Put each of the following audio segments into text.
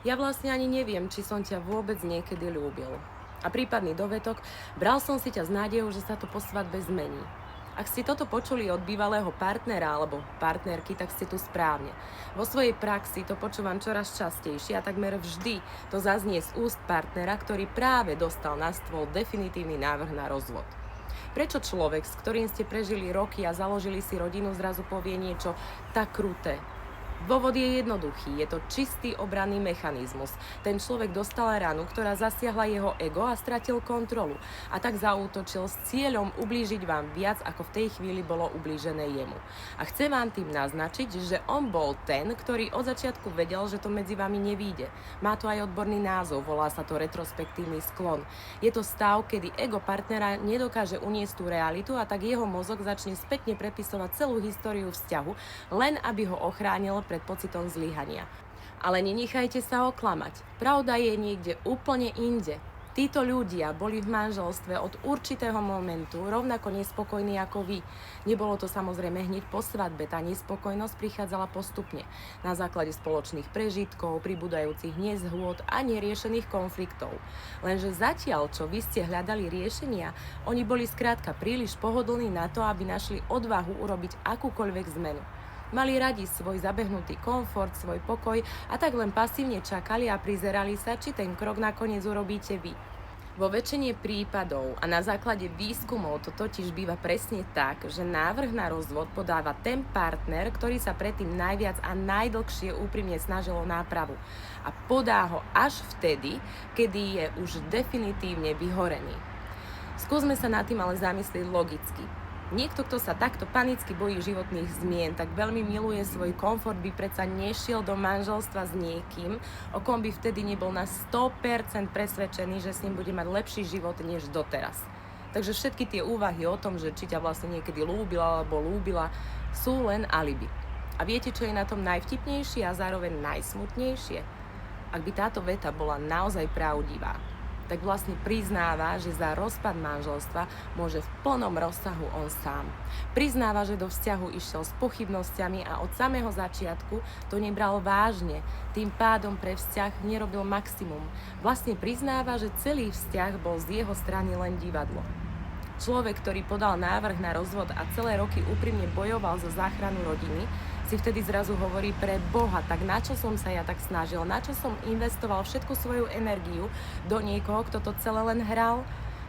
Ja vlastne ani neviem, či som ťa vôbec niekedy ľúbil. A prípadný dovetok, bral som si ťa s nádejou, že sa to po svadbe zmení. Ak ste toto počuli od bývalého partnera alebo partnerky, tak ste tu správne. Vo svojej praxi to počúvam čoraz častejšie a takmer vždy to zaznie z úst partnera, ktorý práve dostal na stôl definitívny návrh na rozvod. Prečo človek, s ktorým ste prežili roky a založili si rodinu, zrazu povie niečo tak kruté? Dôvod je jednoduchý, je to čistý obranný mechanizmus. Ten človek dostal ranu, ktorá zasiahla jeho ego a stratil kontrolu. A tak zaútočil s cieľom ublížiť vám viac, ako v tej chvíli bolo ublížené jemu. A chce vám tým naznačiť, že on bol ten, ktorý od začiatku vedel, že to medzi vami nevíde. Má to aj odborný názov, volá sa to retrospektívny sklon. Je to stav, kedy ego partnera nedokáže uniesť tú realitu a tak jeho mozog začne spätne prepisovať celú históriu vzťahu, len aby ho ochránil pred pocitom zlyhania. Ale nenechajte sa oklamať. Pravda je niekde úplne inde. Títo ľudia boli v manželstve od určitého momentu rovnako nespokojní ako vy. Nebolo to samozrejme hneď po svadbe, tá nespokojnosť prichádzala postupne. Na základe spoločných prežitkov, pribúdajúcich nezhôd a neriešených konfliktov. Lenže zatiaľ, čo vy ste hľadali riešenia, oni boli skrátka príliš pohodlní na to, aby našli odvahu urobiť akúkoľvek zmenu. Mali radi svoj zabehnutý komfort, svoj pokoj a tak len pasívne čakali a prizerali sa, či ten krok nakoniec urobíte vy. Vo väčšine prípadov a na základe výskumov to totiž býva presne tak, že návrh na rozvod podáva ten partner, ktorý sa predtým najviac a najdlhšie úprimne snažil o nápravu. A podá ho až vtedy, kedy je už definitívne vyhorený. Skúsme sa nad tým ale zamyslieť logicky. Niekto, kto sa takto panicky bojí životných zmien, tak veľmi miluje svoj komfort, by predsa nešiel do manželstva s niekým, o kom by vtedy nebol na 100% presvedčený, že s ním bude mať lepší život než doteraz. Takže všetky tie úvahy o tom, že či ťa vlastne niekedy ľúbila alebo ľúbila, sú len alibi. A viete, čo je na tom najvtipnejšie a zároveň najsmutnejšie? Ak by táto veta bola naozaj pravdivá, tak vlastne priznáva, že za rozpad manželstva môže v plnom rozsahu on sám. Priznáva, že do vzťahu išiel s pochybnosťami a od samého začiatku to nebral vážne, tým pádom pre vzťah nerobil maximum. Vlastne priznáva, že celý vzťah bol z jeho strany len divadlo. Človek, ktorý podal návrh na rozvod a celé roky úprimne bojoval za záchranu rodiny, si vtedy zrazu hovorí: pre Boha, tak na čo som sa ja tak snažil, na čo som investoval všetku svoju energiu do niekoho, kto to celé len hral?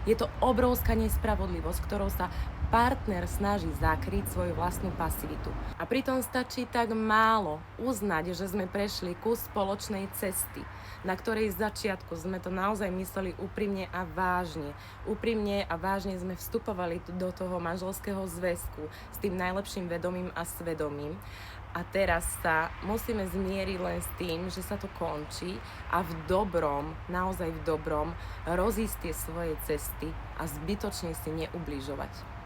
Je to obrovská nespravodlivosť, ktorou sa partner snaží zakryť svoju vlastnú pasivitu. A pritom stačí tak málo uznať, že sme prešli kus spoločnej cesty, na ktorej z začiatku sme to naozaj mysleli úprimne a vážne. Úprimne a vážne sme vstupovali do toho manželského zväzku s tým najlepším vedomím a svedomím. A teraz sa musíme zmieriť len s tým, že sa to končí a v dobrom, naozaj v dobrom, rozísť tie svoje cesty a zbytočne si neubližovať.